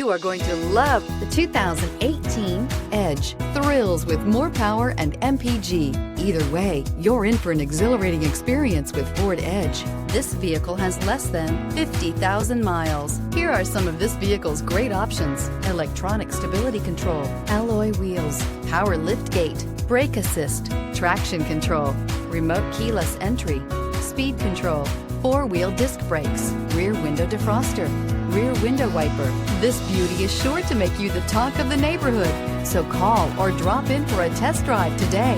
You are going to love the 2018 Edge. Thrills with more power and MPG. Either way, you're in for an exhilarating experience with Ford Edge. This vehicle has less than 50,000 miles. Here are some of this vehicle's great options: electronic stability control, alloy wheels, power liftgate, brake assist, traction control, remote keyless entry, speed control, four-wheel disc brakes, rear window defroster, rear window wiper. This beauty is sure to make you the talk of the neighborhood. So call or drop in for a test drive today.